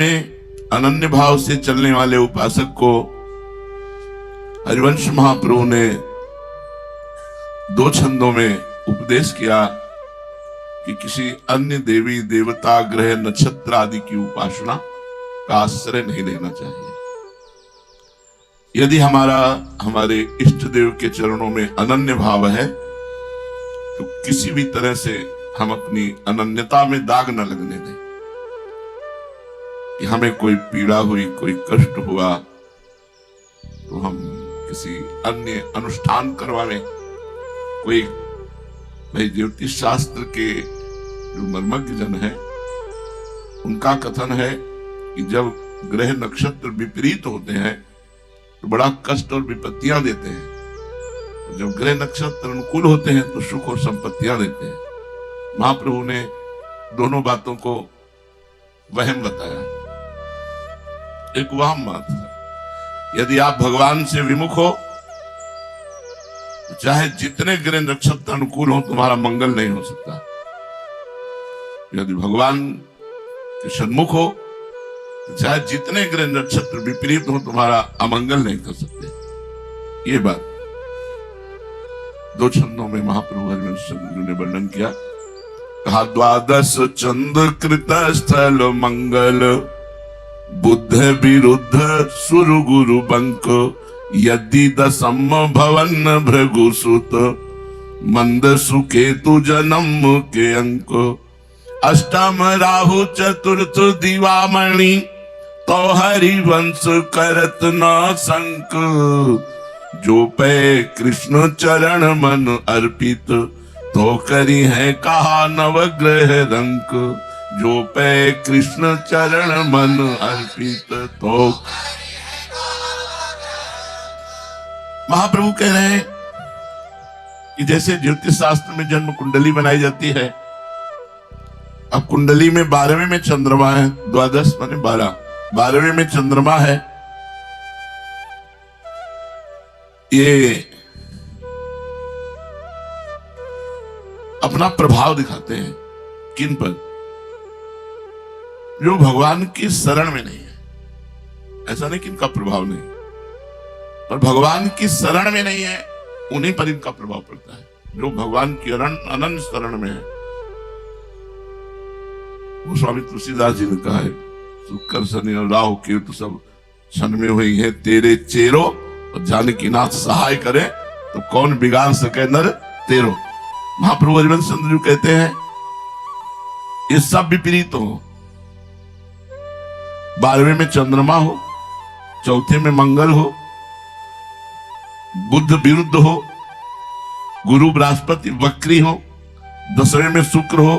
में अनन्य भाव से चलने वाले उपासक को हरिवंश महाप्रभु ने 2 छंदों में उपदेश किया कि किसी अन्य देवी देवता ग्रह नक्षत्र आदि की उपासना का आश्रय नहीं लेना चाहिए। यदि हमारे इष्ट देव के चरणों में अनन्य भाव है तो किसी भी तरह से हम अपनी अनन्यता में दाग न लगने दें कि हमें कोई पीड़ा हुई, कोई कष्ट हुआ तो हम किसी अन्य अनुष्ठान करवाएं। कोई भाई ज्योतिष शास्त्र के जो मर्मज्ञ जन है उनका कथन है कि जब ग्रह नक्षत्र विपरीत होते हैं तो बड़ा कष्ट और विपत्तियां देते हैं, जब ग्रह नक्षत्र अनुकूल होते हैं तो सुख और संपत्तियां देते हैं। महाप्रभु ने दोनों बातों को वहम बताया। एक वहम बात है, यदि आप भगवान से विमुख हो तो चाहे जितने ग्रह नक्षत्र अनुकूल हो तुम्हारा मंगल नहीं हो सकता। यदि भगवान के सन्मुख हो तो चाहे जितने ग्रह नक्षत्र विपरीत हो तुम्हारा अमंगल नहीं कर सकते। ये बात 2 छंदों में महाप्रभु हरिवंश चंद्र ने वर्णन किया। कहा 12 चंद्र कृत स्थल मंगल बुद्ध विरुद्ध सुरु गुरु बंक यदि दशम भवन भृगुसुत मंद सुकेतु जन्म के अंक अष्टम राहु चतुर्थ दिवामणि तो हरिवंश करत न संक जो पे कृष्ण चरण मन अर्पित तो करी है कहा नवग्रह रंक जो पे कृष्ण चरण मन अर्पित तो। महाप्रभु कह रहे हैं कि जैसे ज्योतिष शास्त्र में जन्म कुंडली बनाई जाती है, अब कुंडली में 12वें में चंद्रमा है, 12 माने 12वें में चंद्रमा है। ये अपना प्रभाव दिखाते हैं किन पर? जो भगवान की शरण में नहीं है। ऐसा नहीं कि इनका प्रभाव नहीं, पर भगवान की शरण में नहीं है उन्हीं पर इनका प्रभाव पड़ता है। जो भगवान की अनंत शरण में है, वो स्वामी तुलसीदास जी ने कहा है, शुक्र शनि और राहु केतु सब क्षण में हुई है तेरे चेरो और जानकी नाथ सहाय करे तो कौन बिगाड़ सके नर तेरो। महाप्रभु हरिवंश चंद्र जी कहते हैं ये सब विपरीत हो। 12वें में चंद्रमा हो, चौथे में मंगल हो, बुध विरुद्ध हो, गुरु बृहस्पति वक्री हो, 10वें में शुक्र हो,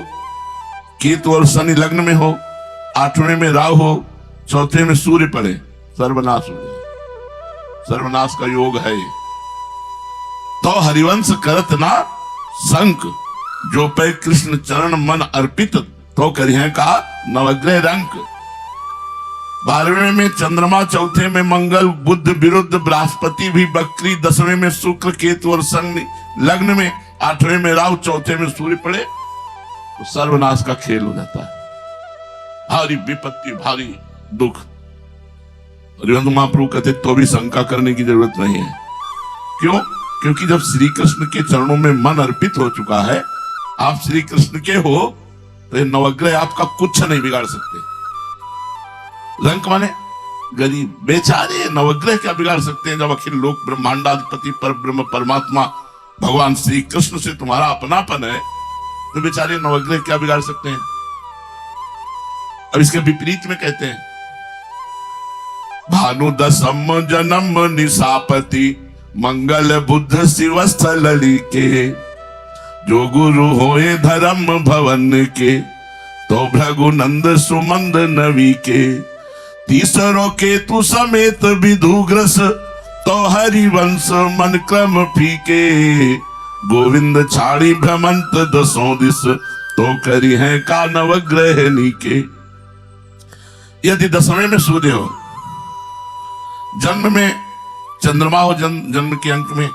केतु और शनि लग्न में हो, 8वें में राहु हो, चौथे में सूर्य पड़े, सर्वनाश हो जाए। सर्वनाश का योग है ये। तो हरिवंश करत ना संक जो पे कृष्ण चरण मन अर्पित तो करिए का नवग्रह रंक। 12वें में चंद्रमा, चौथे में मंगल, बुध विरुद्ध बृहस्पति भी वक्री, 10वें में शुक्र केतु और शनि लग्न में, 8वें में राहु, चौथे में सूर्य पड़े तो सर्वनाश का खेल हो जाता है। भारी विपत्ति, भारी दुख। हरिवंश महाप्रभु कहते तो भी शंका करने की जरूरत नहीं है। क्यों? क्योंकि जब श्री कृष्ण के चरणों में मन अर्पित हो चुका है, आप श्री कृष्ण के हो तो ये नवग्रह आपका कुछ नहीं बिगाड़ सकते। रंक माने गरीब बेचारे नवग्रह क्या बिगाड़ सकते हैं? जब अखिल लोक ब्रह्मांडाधिपति पर ब्रह्म परमात्मा भगवान श्री कृष्ण से तुम्हारा अपनापन है तो बेचारे नवग्रह क्या बिगाड़ सकते हैं? अब इसके विपरीत में कहते हैं भानु दशम जन्म निशापति मंगल बुद्ध शिवस्थ लली के जो गुरु होए धर्म भवन के तो भृगुनंद सुमंद नवी के तीसरो केतु समेत विधुग्रस तो हरिवंश मन क्रम फीके गोविंद छाड़ी भ्रमंत 10 दिस तो करी है का नवग्रह नीके। यदि 10वें में सूर्य हो, जन्म में चंद्रमा हो, जन्म के अंक में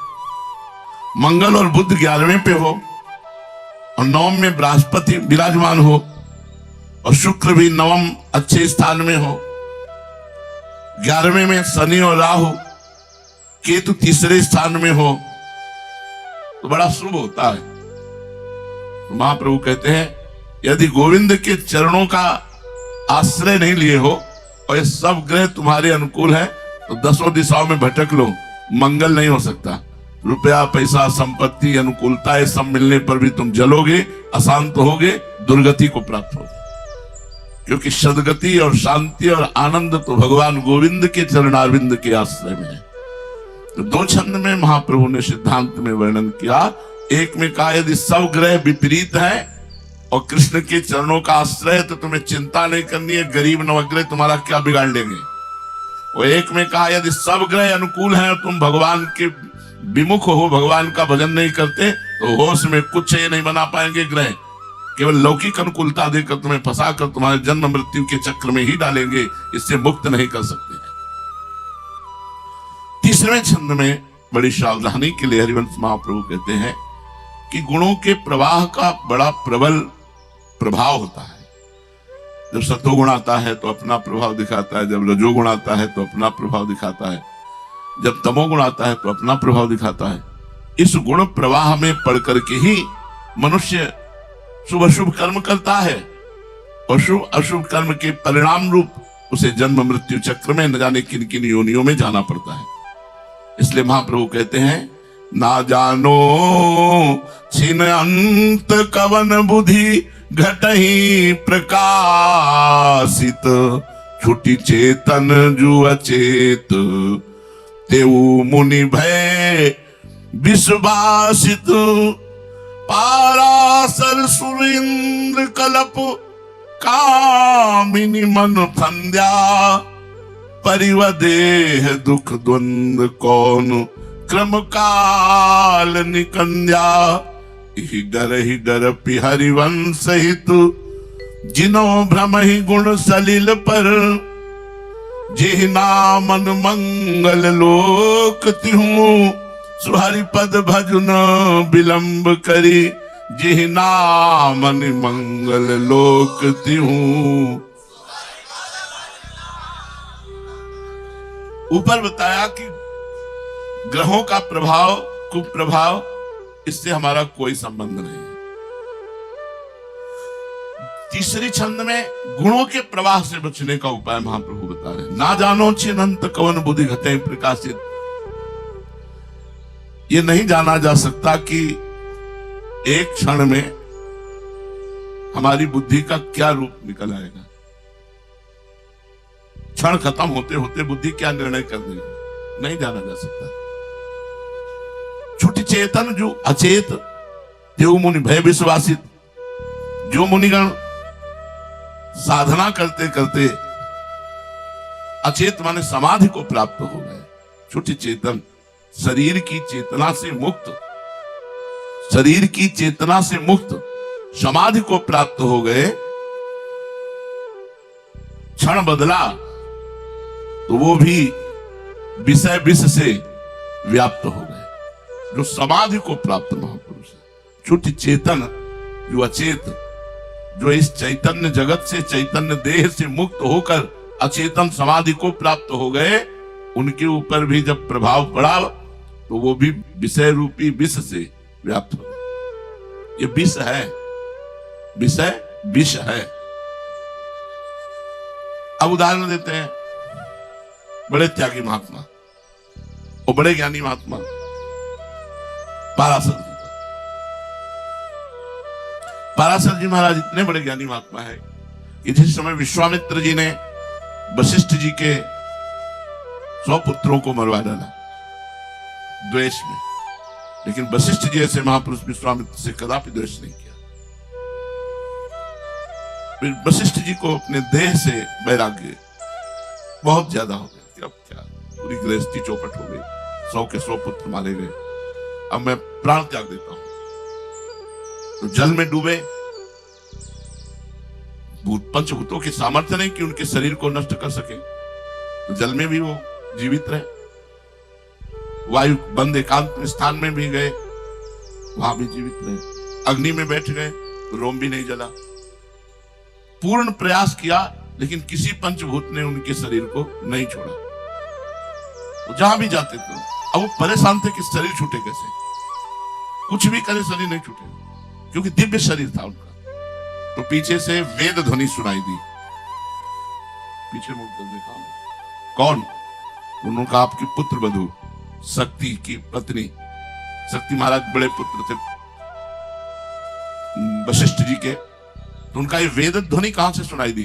मंगल और बुध 11वें पे हो और 9 में बृहस्पति विराजमान हो और शुक्र भी नवम अच्छे स्थान में हो, 11वें में शनि और राहु, केतु तीसरे स्थान में हो तो बड़ा शुभ होता है। तो महाप्रभु कहते हैं यदि गोविंद के चरणों का आश्रय नहीं लिए हो और ये सब ग्रह तुम्हारे अनुकूल है तो 10 दिशाओं में भटक लो, मंगल नहीं हो सकता। रुपया पैसा संपत्ति अनुकूलता ये सब मिलने पर भी तुम जलोगे, अशांत होगे, दुर्गति को प्राप्त होगे। क्योंकि सदगति और शांति और आनंद तो भगवान गोविंद के चरणारविंद के आश्रय में है। तो 2 छंद में महाप्रभु ने सिद्धांत में वर्णन किया। एक में कहा यदि सब ग्रह विपरीत है और कृष्ण के चरणों का आश्रय है तो तुम्हें चिंता नहीं करनी है, गरीब नवग्रह तुम्हारा क्या बिगाड़ लेंगे। और एक में कहा यदि सब ग्रह अनुकूल हैं और तुम भगवान के विमुख हो, भगवान का भजन नहीं करते तो होश में कुछ ये नहीं बना पाएंगे ग्रह, केवल लौकिक अनुकूलता देकर तुम्हें फंसाकर तुम्हारे जन्म मृत्यु के चक्र में ही डालेंगे, इससे मुक्त नहीं कर सकते हैं। 3वें छंद में बड़ी सावधानी के लिए हरिवंश महाप्रभु कहते हैं कि गुणों के प्रवाह का बड़ा प्रबल प्रभाव होता है। जब सत्वगुण आता है तो अपना प्रभाव दिखाता है, जब रजोगुण आता है तो अपना प्रभाव दिखाता है, जब तमोगुण आता है तो अपना प्रभाव दिखाता है। इस गुण प्रवाह में पड़ करके ही मनुष्य शुभ अशुभ कर्म करता है और शुभ अशुभ कर्म के परिणाम रूप उसे जन्म मृत्यु चक्र में न जाने किन किन योनियों में जाना पड़ता है। इसलिए महाप्रभु कहते हैं ना जानो छिन अंत कवन बुद्धि घटहि प्रकाशित, छुटी चेतन जु अचेत तेऊ मुनि भय विश्वासित, पारासर सुरेंद्र कलप कामिनी मन फंद्या, परिवदेह दुख द्वंद्व कौन क्रम काल निकंद्या, ही डर हरिवंश हित जिनो भ्रम ही गुण सलिल पर, जिहना मन मंगल लोक तिहु, सुहरि पद भजन विलंब करी, जिहना मन मंगल लोक तिहु। ऊपर बताया कि ग्रहों का प्रभाव कुप्रभाव इससे हमारा कोई संबंध नहीं है। तीसरी छंद में गुणों के प्रवाह से बचने का उपाय महाप्रभु बता रहे हैं। ना जानो छिनंत कवन बुद्धि घटे प्रकाशित, ये नहीं जाना जा सकता कि एक क्षण में हमारी बुद्धि का क्या रूप निकल आएगा। क्षण खत्म होते होते बुद्धि क्या निर्णय कर देगी, नहीं जाना जा सकता। छुटी चेतन जो अचेत देव मुनि भय विश्वासित, जो मुनिगण साधना करते करते अचेत माने समाधि को प्राप्त हो गए, छुटी चेतन शरीर की चेतना से मुक्त, शरीर की चेतना से मुक्त समाधि को प्राप्त हो गए, क्षण बदला तो वो भी विषय विष से व्याप्त हो गए। जो समाधि को प्राप्त महापुरुष है, छुटी चेतन जो अचेत, जो इस चैतन्य जगत से चैतन्य देह से मुक्त होकर अचेतन समाधि को प्राप्त हो गए, उनके ऊपर भी जब प्रभाव पड़ा तो वो भी विषय रूपी विष से व्याप्त हो गए। ये विष है, विषय विष है। अब उदाहरण देते हैं, बड़े त्यागी महात्मा और बड़े ज्ञानी महात्मा पाराशर जी। पाराशर जी महाराज इतने बड़े ज्ञानी महात्मा है कि जिस समय विश्वामित्र जी ने वशिष्ठ जी के 100 पुत्रों को मरवा डाला द्वेष में, लेकिन वशिष्ठ जी ऐसे महापुरुष विश्वामित्र से कदापि द्वेष नहीं किया। फिर वशिष्ठ जी को अपने देह से वैराग्य बहुत ज्यादा हो गया कि अब क्या, पूरी गृहस्थी चौपट हो गई, 100 के 100 पुत्र मारे गए, अब मैं प्राण त्याग देता हूं। तो जल में डूबे, पंचभूतों की सामर्थ्य नहीं कि उनके शरीर को नष्ट कर सके, तो जल में भी वो जीवित रहे, वायु बंद एकांत स्थान में भी गए, वहां भी जीवित रहे, अग्नि में बैठ गए तो रोम भी नहीं जला, पूर्ण प्रयास किया, लेकिन किसी पंचभूत ने उनके शरीर को नहीं छोड़ा। वो जहां भी जाते थे, अब वो परेशान थे कि शरीर छूटे कैसे, कुछ भी करे शरीर नहीं छूटे, क्योंकि दिव्य शरीर था उनका। तो पीछे से वेद ध्वनि सुनाई दी, पीछे मुड़कर देखा, कौन? उन्होंने कहा आपकी पुत्र वधू शक्ति की पत्नी। शक्ति महाराज बड़े पुत्र थे वशिष्ठ जी के, तो उनका ये वेद ध्वनि कहां से सुनाई दी?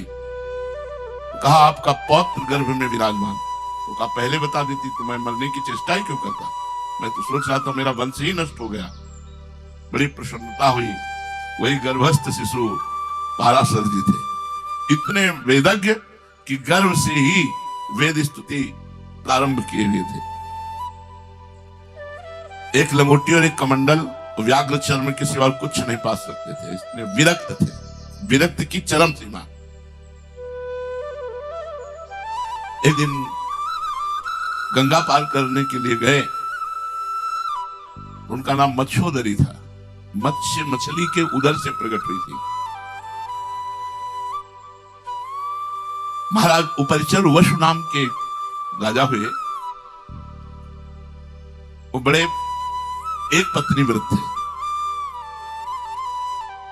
कहा आपका पौत्र गर्भ में विराजमान। तो कहा पहले बता देती तो मैं मरने की चेष्टा ही क्यों करता, मैं तो सोच रहा था मेरा वंश ही नष्ट हो गया। बड़ी प्रसन्नता हुई। वही गर्भस्थ शिशु पाराशर जी थे, इतने वेदज्ञ कि गर्भ से ही वेद स्तुति प्रारंभ किए हुए थे। एक लंगोटी और एक कमंडल व्याघ्र चर्म के सिवा कुछ नहीं पा सकते थे, इसमें विरक्त थे, विरक्त की चरम सीमा। एक दिन गंगा पार करने के लिए गए, उनका नाम मत्स्योदरी था, मछली के उदर से प्रकट हुई थी। महाराज उपरिचर वशु नाम के राजा हुए, वो बड़े एक पत्नी व्रत थे,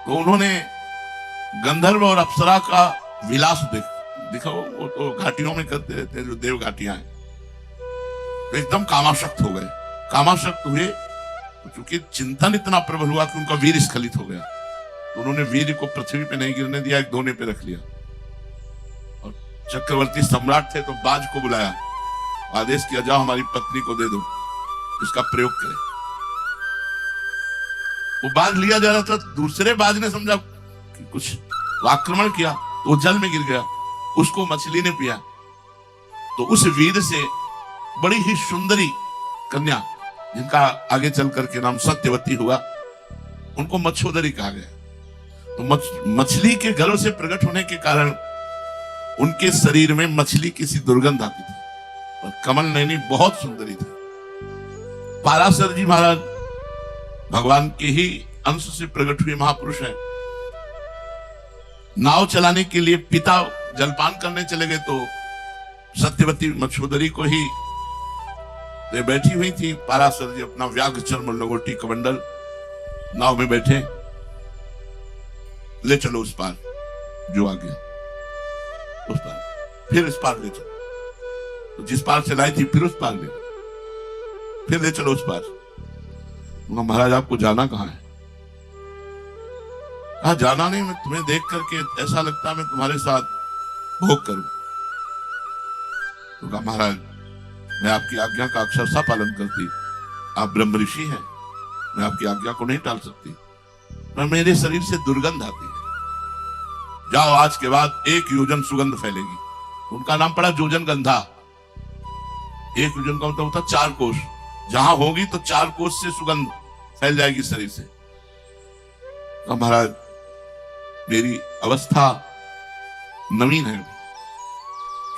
तो उन्होंने गंधर्व और अप्सरा का विलास देखो, वो तो घाटियों में करते रहते जो देव घाटियां हैं, तो एकदम कामाशक्त हो गए। कामाशक्त हुए तो चूंकि चिंतन इतना प्रबल हुआ कि उनका वीर स्खलित हो गया, तो उन्होंने वीर को पृथ्वी पे नहीं गिरने दिया, एक दोने पे रख लिया। और चक्रवर्ती सम्राट थे तो बाज को बुलाया, आदेश किया जाओ हमारी पत्नी को दे दो, इसका प्रयोग करें। वो बाज लिया जा रहा था, दूसरे बाज ने समझा कि कुछ आक्रमण किया, तो वो जल में गिर गया, उसको मछली ने पिया। तो उस वीर से बड़ी ही सुंदरी कन्या, जिनका आगे चल करके नाम सत्यवती हुआ, उनको मत्स्योदरी कहा गया। तो मछली के गर्भ से प्रकट होने के कारण उनके शरीर में मछली की सी दुर्गंध आती थी, और कमल नैनी बहुत सुंदरी थी। पाराशर जी महाराज भगवान के ही अंश से प्रकट हुए महापुरुष हैं। नाव चलाने के लिए पिता जलपान करने चले गए, तो सत्यवती मत्स्योदरी को ही तो बैठी हुई थी। पाराशर जी अपना व्याघ्र चर्म लंगोटी कमंडल नाव में बैठे, ले चलो उस पार, जो आ गया उस पार, फिर इस पार ले चलो, तो जिस पार से लाई थी फिर उस पार ले, फिर ले चलो उस पार। महाराज आपको जाना कहां है? कहा जाना नहीं, मैं तुम्हें देख करके ऐसा लगता है मैं तुम्हारे साथ भोग करूं। तो कहा महाराज मैं आपकी आज्ञा का अक्षरशः पालन करती, आप ब्रह्म ऋषि हैं, मैं आपकी आज्ञा को नहीं टाल सकती, पर मेरे शरीर से दुर्गंध आती है। जाओ आज के बाद 1 योजन सुगंध फैलेगी। उनका नाम पड़ा योजन गंधा। 1 योजन का मतलब होता 4 कोस, जहां होगी तो 4 कोस से सुगंध फैल जाएगी शरीर से। तो महाराज मेरी अवस्था नवीन है,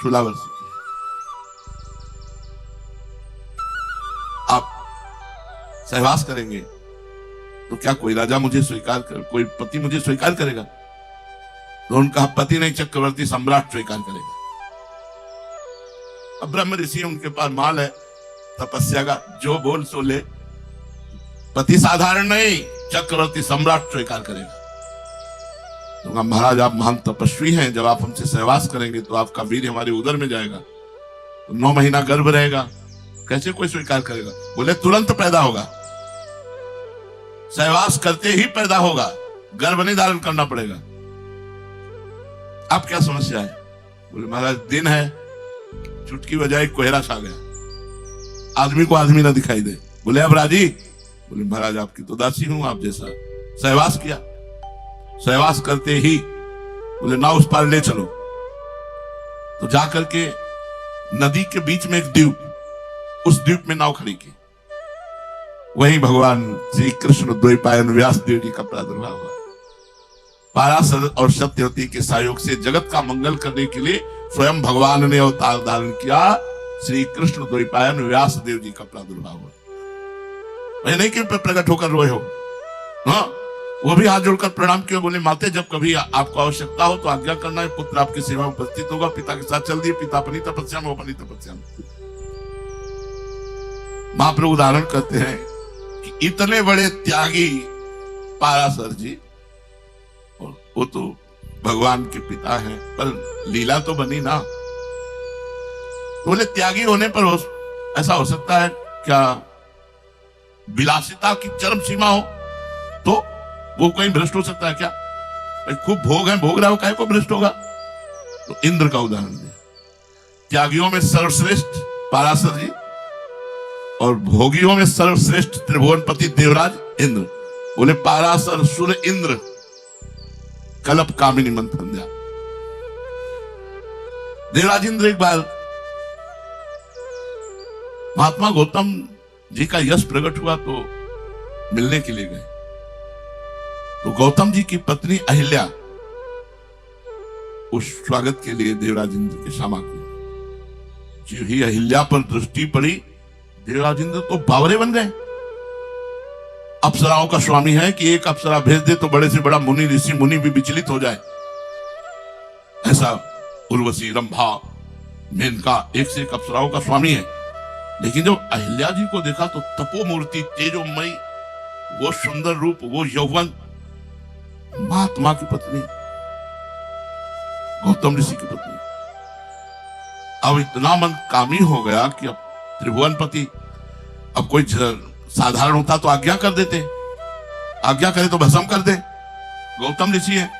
16 वर्ष की, आप सहवास करेंगे तो क्या कोई राजा मुझे स्वीकार कर, कोई पति मुझे स्वीकार करेगा? तो उनका पति नहीं, चक्रवर्ती सम्राट स्वीकार करेगा। अब ब्रह्म ऋषि उनके पास माल है तपस्या का, जो बोल सो ले, पति साधारण नहीं, चक्रवर्ती सम्राट स्वीकार करेगा। तो महाराज आप महान तपस्वी हैं, जब आप हमसे सहवास करेंगे तो आपका वीर हमारे उदर में जाएगा, तो 9 महीना गर्भ रहेगा, कैसे कोई स्वीकार करेगा? बोले तुरंत पैदा होगा, सहवास करते ही पैदा होगा, गर्भ नहीं धारण करना पड़ेगा। आप क्या समस्या है? बोले महाराज दिन है, चुटकी बजाए कोहरा छा गया, आदमी को आदमी ना दिखाई दे। बोले अब राजी? बोले महाराज आपकी तो दासी हूं, आप जैसा। सहवास किया, सहवास करते ही बोले ना उस पार ले चलो। तो जाकर के नदी के बीच में एक द्वीप, उस द्वीप में नाव खड़ी की, वहीं भगवान श्री कृष्ण द्वैपायन व्यास देव जी का प्रादुर्भाव हुआ। पाराशर और सत्यवती के सहयोग से जगत का मंगल करने के लिए स्वयं भगवान ने अवतार धारण किया, श्री कृष्ण द्वैपायन व्यास देव जी का प्रादुर्भाव हुआ। नहीं कि प्रकट होकर रोए हो, हाँ, वो भी हाथ जोड़कर प्रणाम किया, बोले माते जब कभी आपको आवश्यकता हो तो आज्ञा करना है, पुत्र आपकी सेवा में उपस्थित होगा। पिता के साथ चल दिए, पिता अपनी तपस्या में, अपनी तपस्या में। महाप्रभु उदाहरण करते हैं कि इतने बड़े त्यागी पाराशर जी, और वो तो भगवान के पिता हैं, पर लीला तो बनी ना। तो बोले त्यागी होने पर ऐसा हो सकता है क्या विलासिता की चरम सीमा हो तो वो कहीं भ्रष्ट हो सकता है क्या? भाई खूब भोग है, भोग रहा हो, काहे को भ्रष्ट होगा? तो इंद्र का उदाहरण दिया, त्यागियों में सर्वश्रेष्ठ पाराशर जी और भोगियों में सर्वश्रेष्ठ त्रिभुवनपति देवराज इंद्र। बोले पाराशर सुर इंद्र कलप कामिनी मंथन दिया। देवराज इंद्र एक बार महात्मा गौतम जी का यश प्रकट हुआ तो मिलने के लिए गए। तो गौतम जी की पत्नी अहिल्या उस स्वागत के लिए देवराज इंद्र के क्षमा की। जो ही अहिल्या पर दृष्टि पड़ी, देवराज इंद्र तो बावरे बन गए। अप्सराओं का स्वामी है कि एक अप्सरा भेज दे तो बड़े से बड़ा मुनि, ऋषि मुनि भी विचलित हो जाए। ऐसा उर्वशी, रंभा, मेनका एक से एक अप्सराओं का स्वामी है। लेकिन जब अहिल्या जी को देखा तो तपोमूर्ति, तेजोमयी, वो सुंदर रूप, वो यौवन, महात्मा की पत्नी, गौतम ऋषि की पत्नी, अब इतना मन कामी हो गया कि अब त्रिभुवनपति, अब कोई साधारण होता तो आज्ञा कर देते, आज्ञा करे तो भस्म कर दे। गौतम ऋषि है,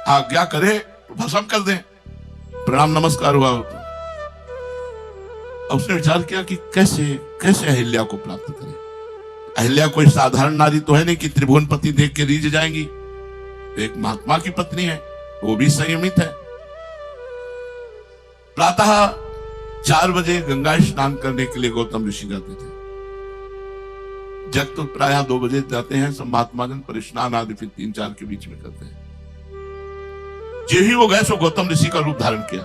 आज्ञा करे तो भस्म कर दे। प्रणाम नमस्कार हुआ। उसने विचार किया कि कैसे कैसे अहिल्या को प्राप्त करें। अहिल्या कोई साधारण नारी तो है नहीं कि त्रिभुवनपति देख के रीझ जाएंगी। एक महात्मा की पत्नी है, वो भी संयमित है। प्रातः 4 बजे गंगा स्नान करने के लिए गौतम ऋषि जाते थे। जग तो प्रायः 2 बजे जाते हैं। सब महात्मा जन पर स्नान आदि फिर 3-4 के बीच में करते हैं। जो ही वो गए सो गौतम ऋषि का रूप धारण किया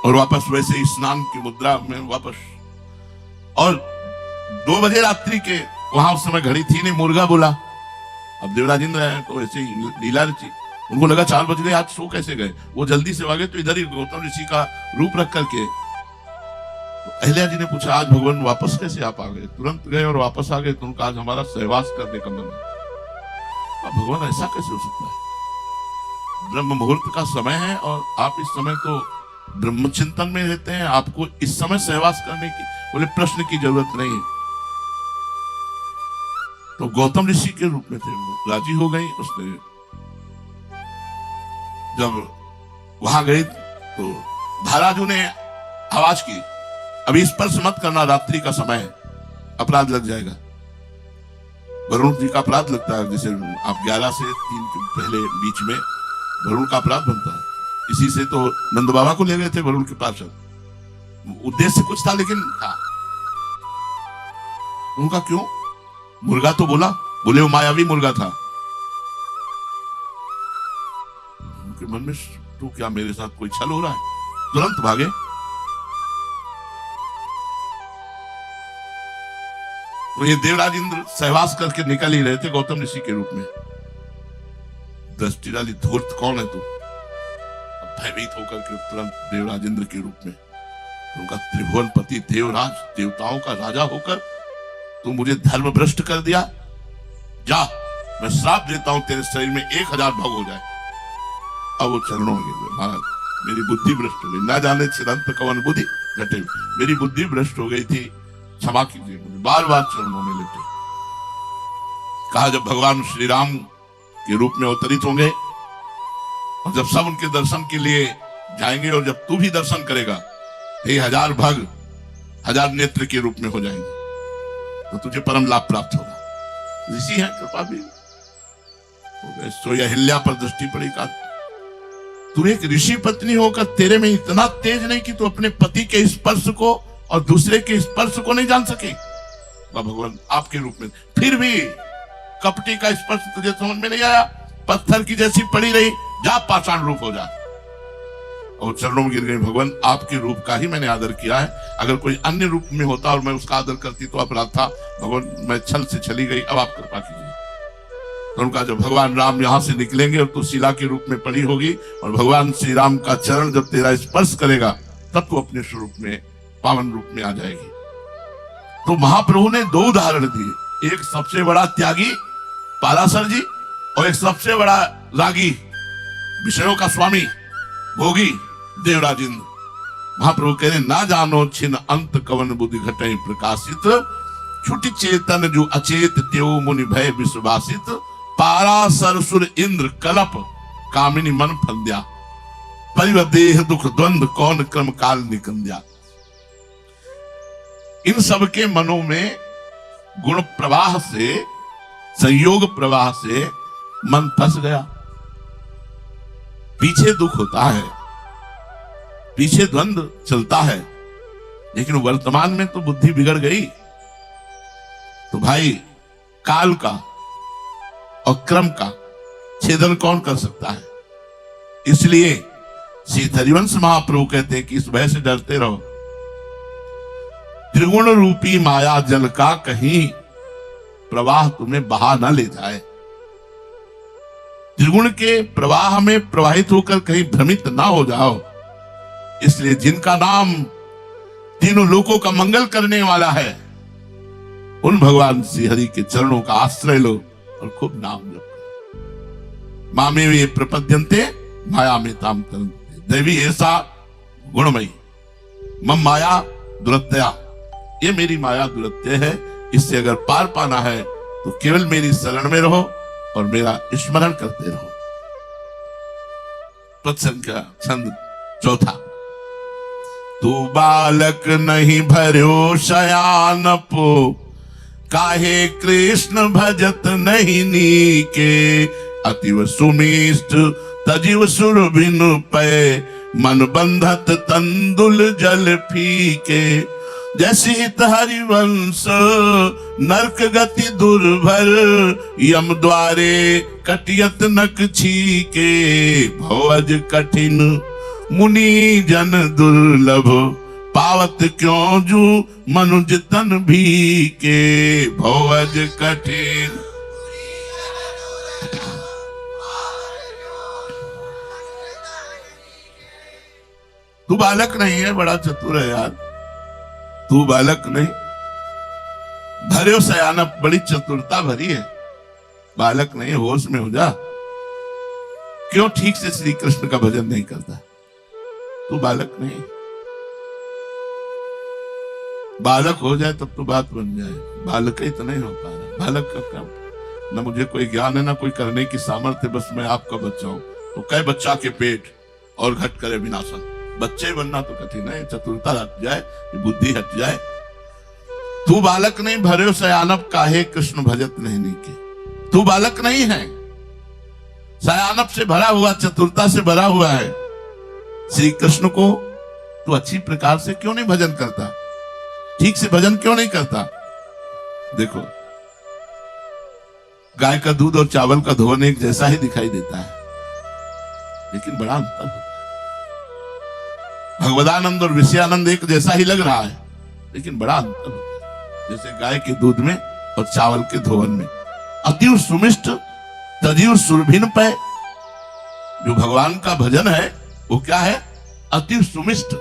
और वापस वैसे ही स्नान की मुद्रा में वापस। और 2 बजे रात्रि के, वहां उस समय घड़ी थी नहीं, मुर्गा बोला। अब देवराज इंद्र है तो वैसे ही लीला रची। उनको लगा 4 बज गए, आज सो कैसे गए? वो जल्दी से भागे तो इधर ही गौतम ऋषि का रूप रख करके। तो अहिल्या जी ने पूछा आज भगवान वापस कैसे आप आ गए? तुरंत गए और वापस आ गए। तो उनका आज हमारा सहवास करने का मन है। भगवान ऐसा कैसे हो सकता है? ब्रह्म मुहूर्त का समय है और आप इस समय तो ब्रह्म चिंतन में रहते हैं, आपको इस समय सहवास करने की बोले प्रश्न की जरूरत नहीं है। तो गौतम ऋषि के रूप में थे, राजी हो गई। उसने जब वहां गई तो महाराजू ने आवाज की, अभी स्पर्श मत करना, रात्रि का समय है, अपराध लग जाएगा। वरुण जी का अपराध लगता है, जैसे आप 11 से 3 के पहले बीच में वरुण का अपराध बनता है। इसी से तो नंद बाबा को ले गए थे वरुण के पास। उद्देश्य कुछ था लेकिन था उनका। क्यों? मुर्गा तो बोला, बोले वो मायावी मुर्गा था। उनके मन में तो क्या मेरे साथ कोई छल हो रहा है? तुरंत भागे। तो ये देवराज इंद्र सहवास करके निकल ही रहे थे गौतम ऋषि के रूप में। दृष्टि डाली, धूर्त कौन है तू? भयभीत होकर के तुरंत देवराज इंद्र के रूप में, उनका त्रिभुवनपति देवराज, देवताओं का राजा होकर तू मुझे धर्म भ्रष्ट कर दिया। जा, मैं श्राप देता हूं तेरे शरीर में 1000 भग हो जाए। अब वो चरणों में गिर, महाराज मेरी बुद्धि भ्रष्ट हो गई, ना जाने चिरंत कवन बुद्धि घटे, मेरी बुद्धि भ्रष्ट हो गई थी, क्षमा कीजिए। मुझे बार बार चरणों में लेटे। कहा जब भगवान श्री राम के रूप में अवतरित होंगे और जब सब उनके दर्शन के लिए जाएंगे और जब तू भी दर्शन करेगा, ये 1000 भग 1000 नेत्र के रूप में हो जाएंगे, तो तुझे परम लाभ प्राप्त होगा। ऋषि है, कृपा भी हो गए। सो अहिल्या पर दृष्टि पड़ी। का तू एक ऋषि पत्नी होकर तेरे में इतना तेज नहीं कि तू अपने पति के स्पर्श को और दूसरे के स्पर्श को नहीं जान सके? भगवान आपके रूप में फिर भी कपटी का स्पर्श तुझे समझ में नहीं आया? पत्थर की जैसी पड़ी रही, जा पाषाण रूप हो जा। और चरणों में गिर गई, भगवान आपके रूप का ही मैंने आदर किया है, अगर कोई अन्य रूप में होता और मैं उसका आदर करती तो अपराध था, भगवान मैं छल से चली गई, अब आप कृपा कीजिए। तो उनका जब भगवान राम यहां से निकलेंगे और तू शिला के रूप में पड़ी होगी और भगवान श्री राम का चरण जब तेरा स्पर्श करेगा तब तू अपने स्वरूप में पावन रूप में आ जाएगी। तो महाप्रभु ने दो उदाहरण दिए, एक सबसे बड़ा त्यागी पाराशर जी और एक सबसे बड़ा रागी विषयों का स्वामी भोगी देवराज इंद्र। महाप्रभु कह रहे ना जानो छिन अंत कवन बुद्धि घटई प्रकाशित, छुटी चेतन जो अचेत त्यो मुनि भय विश्वासित, पाराशर सुर इंद्र कलप कामिनी मन फंद्या, परिव देह दुख द्वंद कौन क्रम काल निकंद्या। इन सबके मनों में गुण प्रवाह से, संयोग प्रवाह से मन फंस गया। पीछे दुख होता है, पीछे द्वंद चलता है, लेकिन वर्तमान में तो बुद्धि बिगड़ गई। तो भाई काल का और क्रम का छेदन कौन कर सकता है? इसलिए श्री हरिवंश महाप्रभु कहते हैं कि इस भय से डरते रहो। त्रिगुण रूपी माया जल का कहीं प्रवाह तुम्हें बहा न ले जाए। त्रिगुण के प्रवाह में प्रवाहित होकर कहीं भ्रमित ना हो जाओ। इसलिए जिनका नाम तीनों लोकों का मंगल करने वाला है, उन भगवान श्री हरि के चरणों का आश्रय लो और खूब नाम जपो। मामे वे प्रपद्यन्ते माया में ताम तरन्ते, देवी ऐसा गुणमयी मम माया दुरत्या, ये मेरी माया दुरत्य है, इससे अगर पार पाना है तो केवल मेरी शरण में रहो और मेरा स्मरण करते रहो। पदसंख्या छंद चौथा। तू बालक नहीं भर्यो शयानपो, काहे कृष्ण भजत नहीं नीके, अतिव सुमिष्ट तजीव सुर बिनु पै, मन बंधत तंदुल जल फीके, जैसी हरिवंश नरक गति दुर्भर, यम द्वारे कटियत नक छीके, भवज कठिन मुनि जन दुर्लभ, पावत क्यों जू मनुज तन भी के, भवज कठिन। तू बालक नहीं है, बड़ा चतुर है यार, तू बालक नहीं, भर्यो सयानप, बड़ी चतुरता भरी है, बालक नहीं, होश में हो जा। क्यों ठीक से श्री कृष्ण का भजन नहीं करता? तू बालक नहीं, बालक हो जाए तब तो बात बन जाए, बालक ही तो नहीं हो पा रहा। बालक का काम, ना मुझे कोई ज्ञान है ना कोई करने की सामर्थ्य, बस मैं आपका बच्चा हूं। तो कई बच्चा के पेट और घट करे विनाशन, बच्चे बनना तो कठिन है, चतुरता हट जाए, बुद्धि हट जाए। तू बालक नहीं भर्यो सयानप, काहे कृष्ण भजत नहीं नीके। तू बालक नहीं है, सयानप से भरा हुआ, चतुरता से भरा हुआ है। श्री कृष्ण को तू अच्छी प्रकार से क्यों नहीं भजन करता? ठीक से भजन क्यों नहीं करता? देखो, गाय का दूध और चावल का धोवन एक जैसा ही दिखाई देता है, लेकिन बड़ा अंतर होता है। भगवदानंद और विषयानंद एक जैसा ही लग रहा है, लेकिन बड़ा अंतर होता है। जैसे गाय के दूध में और चावल के धोवन में। अतिव सुमिष्ट तजीव सुरभिन पे, जो भगवान का भजन है वो क्या है? अति सुमिष्ट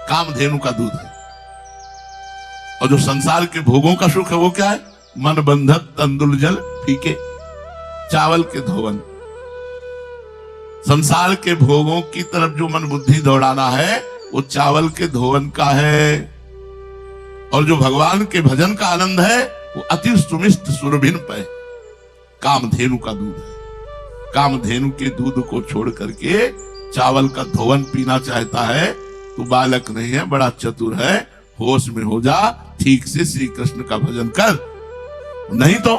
कामधेनु का दूध है। और जो संसार के भोगों का सुख है वो क्या है? मन बंधक तंदुल जल फीके, चावल के धोवन। संसार के भोगों की तरफ जो मन बुद्धि दौड़ाना है वो चावल के धोवन का है। और जो भगवान के भजन का आनंद है वो अति सुमिष्ट सुरभिन पे कामधेनु का दूध है। कामधेनु के दूध को छोड़ करके चावल का धोवन पीना चाहता है तो बालक नहीं है, बड़ा चतुर है। होश में हो जा, ठीक से श्री कृष्ण का भजन कर, नहीं तो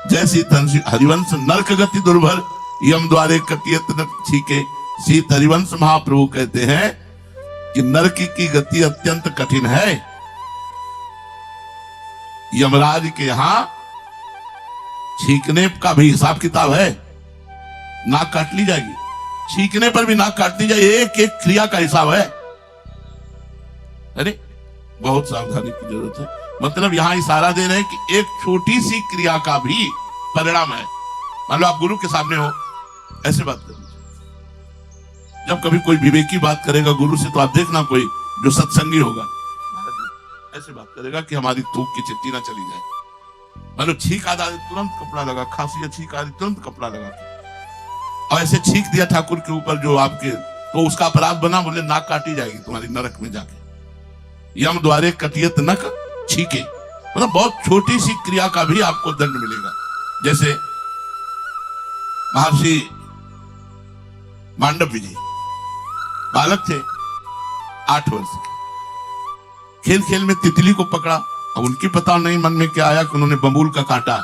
जैसी हरिवंश नरक गति दुर्भर, यम द्वारे कटियत न छीके। श्री हरिवंश महाप्रभु कहते हैं कि नरक की गति अत्यंत कठिन है। यमराज के यहां छींकने का भी हिसाब किताब है, नाक काट ली जाएगी, छींकने पर भी नाक काट दी जाए, एक एक क्रिया का हिसाब है। अरे बहुत सावधानी की जरूरत है। मतलब यहां इशारा दे रहे हैं कि एक छोटी सी क्रिया का भी परिणाम है। मान लो आप गुरु के सामने हो, ऐसे बात कर लीजिए। जब कभी कोई विवेकी बात करेगा गुरु से, तो आप देखना कोई जो सत्संगी होगा ऐसे बात करेगा कि हमारी थूक की चिट्ठी ना चली जाए। मतलब छींक आ जाए तुरंत कपड़ा लगा, खांसी छींक आ रही तुरंत कपड़ा लगा। और ऐसे छींक दिया ठाकुर के ऊपर जो आपके, तो उसका अपराध बना, बोले नाक काटी जाएगी तुम्हारी नरक में जाके। यम द्वारे कटियत नक छीके, मतलब बहुत छोटी सी क्रिया का भी आपको दंड मिलेगा। जैसे महर्षि मांडव्य जी बालक थे 8 वर्ष के, खेल खेल में तितली को पकड़ा। अब उनकी पता नहीं मन में क्या आया कि उन्होंने बबूल का कांटा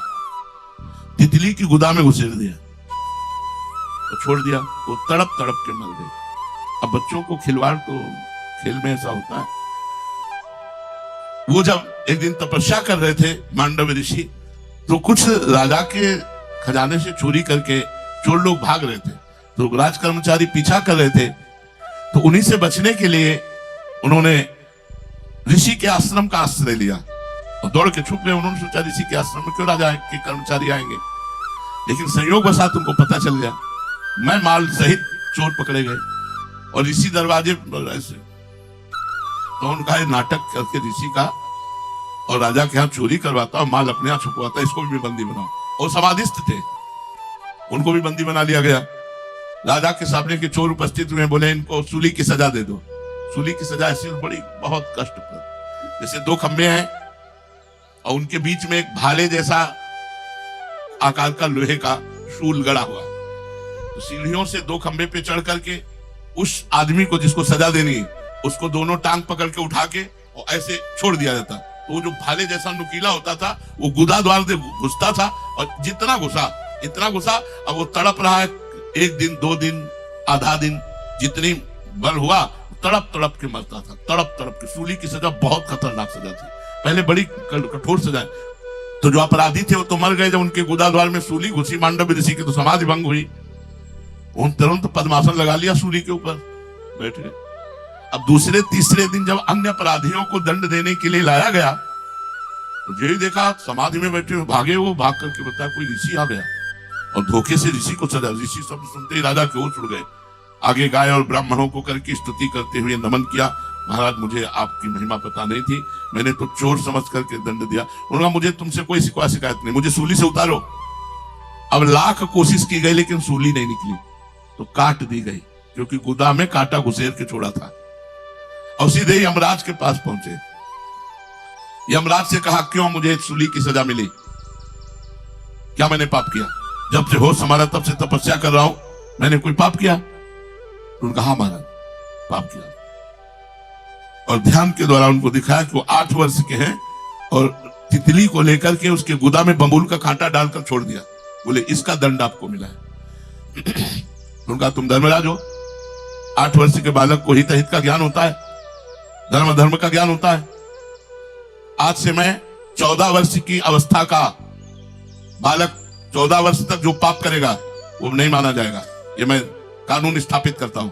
तितली की गुदा में घुसेड़ दिया, तो छोड़ दिया, वो तड़प तड़प के मर गई। अब बच्चों को खिलवाड़ तो खेल में ऐसा होता है। वो जब एक दिन तपस्या कर रहे थे मांडव्य ऋषि, तो कुछ राजा के खजाने से चोरी करके चोर लोग भाग रहे थे, तो राज कर्मचारी पीछा कर रहे थे। तो उन्हीं से बचने के लिए उन्होंने ऋषि के आश्रम का आश्रय लिया और दौड़ के छुप गए। उन्होंने सोचा ऋषि के आश्रम में क्यों राजा के कर्मचारी आएंगे, लेकिन संयोग वसात उनको पता चल गया। मैं माल सहित चोर पकड़े गए और ऋषि दरवाजे पर ऐसे, तो उनका नाटक करके ऋषि का और राजा के यहाँ चोरी करवाता और माल अपने यहाँ छुपवाता, इसको भी बंदी बनाओ। और समाधिस्थ थे, उनको भी बंदी बना लिया गया। राजा के सामने के चोर उपस्थित हुए, बोले इनको सूली की सजा दे दो। सूली की सजा ऐसी बड़ी बहुत कष्टप्रद, जैसे 2 खंबे हैं और उनके बीच में एक भाले जैसा आकार का लोहे का शूल गड़ा हुआ, तो सीढ़ियों से 2 खंबे पे चढ़ करके उस आदमी को जिसको सजा देनी है, उसको दोनों टांग पकड़ के उठा के और ऐसे छोड़ दिया जाता। तो वो जो भाले जैसा नुकीला होता था, वो गुदा द्वार से घुसता था, और जितना घुसा इतना घुसा। अब वो तड़प रहा है 1 दिन 2 दिन आधा दिन, जितनी बल हुआ तड़प तड़प के मरता था, तड़प तड़प के। सूली की सजा बहुत खतरनाक सजा थी, पहले बड़ी कठोर सजा। तो जो अपराधी थे वो तो मर गए, जब उनके गुदा द्वार में सूली घुसी मांडव्य ऋषि की, तो समाधि भंग हुई। उन तुरंत पद्मासन लगा लिया सूली के ऊपर, बैठ गए। अब दूसरे तीसरे दिन जब अन्य अपराधियों को दंड देने के लिए लाया गया, तो यही देखा समाधि में बैठे हुए भागे, वो भाग करके बताया कोई ऋषि आ गया और धोखे से ऋषि को सजा। ऋषि शब्द सुनते ही राजा के होश उड़ गए, आगे गाय और ब्राह्मणों को करके स्तुति करते हुए नमन किया। महाराज मुझे आपकी महिमा पता नहीं थी, मैंने तो चोर समझ करके दंड दिया। उन्होंने मुझे तुमसे कोई शिकायत नहीं, मुझे सूली से उतारो। अब लाख कोशिश की गई लेकिन सूली नहीं निकली, तो काट दी गई, क्योंकि गुदा में कांटा घुसेर के छोड़ा था। और सीधे यमराज के पास पहुंचे। यमराज से कहा क्यों मुझे सूली की सजा मिली, क्या मैंने पाप किया? जब से होश संभाला तब से तपस्या कर रहा हूं, मैंने कोई पाप किया? उन्होंने कहा महाराज पाप किया। और ध्यान के द्वारा उनको दिखाया कि वो 8 वर्ष के हैं और तितली को लेकर के उसके गुदा में बबूल का कांटा डालकर छोड़ दिया। बोले इसका दंड आपको मिला है। उनका तुम धर्मराज हो, 8 वर्ष के बालक को हित का ज्ञान होता है, धर्म का ज्ञान होता है। आज से मैं 14 वर्ष की अवस्था का बालक 14 वर्ष तक जो पाप करेगा वो नहीं माना जाएगा, ये मैं कानून स्थापित करता हूं।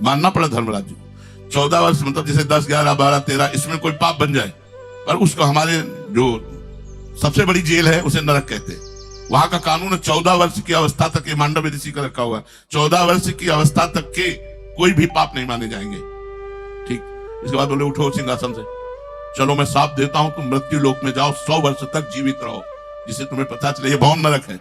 मानना पड़ा धर्मराज जी को। 14 वर्ष मतलब जैसे 10, 11, 12, 13 इसमें कोई पाप बन जाए, पर उसको हमारे जो सबसे बड़ी जेल है उसे नरक कहते हैं। वहां का कानून 14 वर्ष की अवस्था तक, मांडव्य ऋषि का रखा हुआ, 14 वर्ष की अवस्था तक के कोई भी पाप नहीं माने जाएंगे। ठीक, इसके बाद बोले उठो सिंहासन से, चलो मैं साथ देता हूं, तुम मृत्यु लोक में जाओ, 100 वर्ष तक जीवित रहो, जिससे तुम्हें पता चले ये भौम नरक है।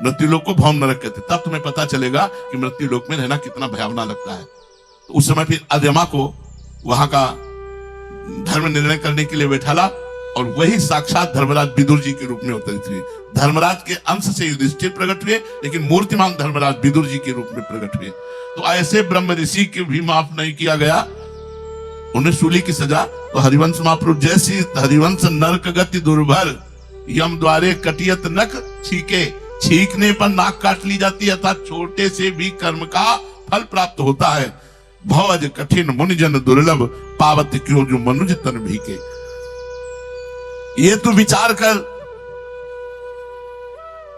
मृत्यु लोक को भौम नरक कहते, तब तुम्हें पता चलेगा कि मृत्यु लोक में रहना कितना भयावना लगता है। तो उस समय फिर अदमा को वहां का धर्म निर्णय करने के लिए बैठाला, और वही साक्षात धर्मराज विदुर जी के रूप में अवतरित हुए। धर्मराज के अंश से युधिष्ठिर प्रकट हुए, लेकिन मूर्तिमान धर्मराज विदुर जी के रूप में प्रकट हुए। तो ऐसे ब्रह्म ऋषि के भी माफ नहीं किया गया, उन्हें सूली की सजा। तो हरिवंश महाप्रभु जैसी हरिवंश नरक गति दुर्भर, यम द्वारे कटियत नक छीके, छीकने पर नाक काट ली जाती है, अर्थात छोटे से भी कर्म का फल प्राप्त होता है। भवज कठिन मुनिजन दुर्लभ, पावत क्यों जो मनुज तन भीके। ये तो विचार कर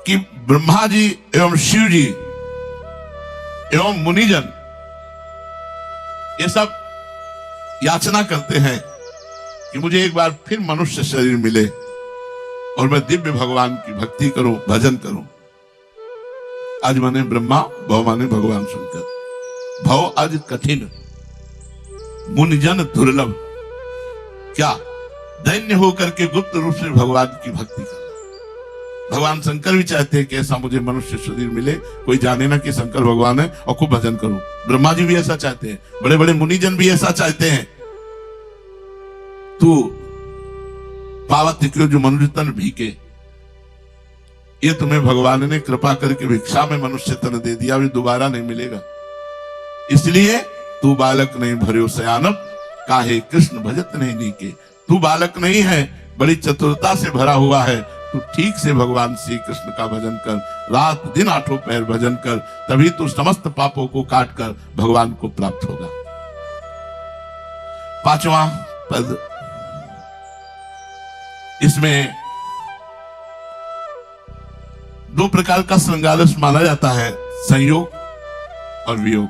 कि ब्रह्मा जी एवं शिव जी एवं मुनिजन ये सब याचना करते हैं कि मुझे एक बार फिर मनुष्य शरीर मिले और मैं दिव्य भगवान की भक्ति करूं, भजन करूं। आज माने ब्रह्मा, भव माने भगवान शंकर। भव आज कठिन, मुनिजन दुर्लभ। क्या दैन्य होकर के गुप्त रूप से भगवान की भक्ति करना। भगवान शंकर भी चाहते हैं कि ऐसा मुझे मनुष्य शरीर मिले, कोई जाने ना कि शंकर भगवान है और खूब भजन करूं। ब्रह्मा जी भी ऐसा चाहते हैं, बड़े बड़े मुनिजन भी ऐसा चाहते हैं। तू पावत क्यों जो मनुष्य तन भीके, ये तुम्हें भगवान ने कृपा करके भिक्षा में मनुष्य तन दे दिया, भी दोबारा नहीं मिलेगा। इसलिए तू बालक नहीं भर्यो सयानप, काहे कृष्ण भजत नहीं नीके। तू बालक नहीं है, बड़ी चतुरता से भरा हुआ है। तू ठीक से भगवान श्री कृष्ण का भजन कर, रात दिन आठों पैर भजन कर, तभी तू समस्त पापों को काट कर भगवान को प्राप्त होगा। पांचवा पद, इसमें दो प्रकार का श्रृंगारस माना जाता है, संयोग और वियोग।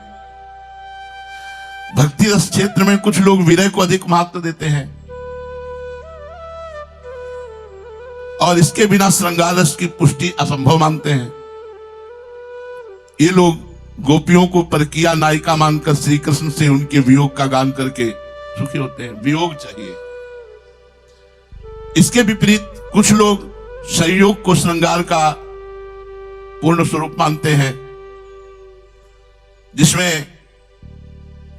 भक्ति रस क्षेत्र में कुछ लोग विरह को अधिक महत्व देते हैं और इसके बिना श्रृंगार रस की पुष्टि असंभव मानते हैं। ये लोग गोपियों को परकिया नायिका मानकर श्री कृष्ण से उनके वियोग का गान करके सुखी होते हैं। वियोग चाहिए। इसके विपरीत कुछ लोग संयोग को श्रृंगार का पूर्ण स्वरूप मानते हैं, जिसमें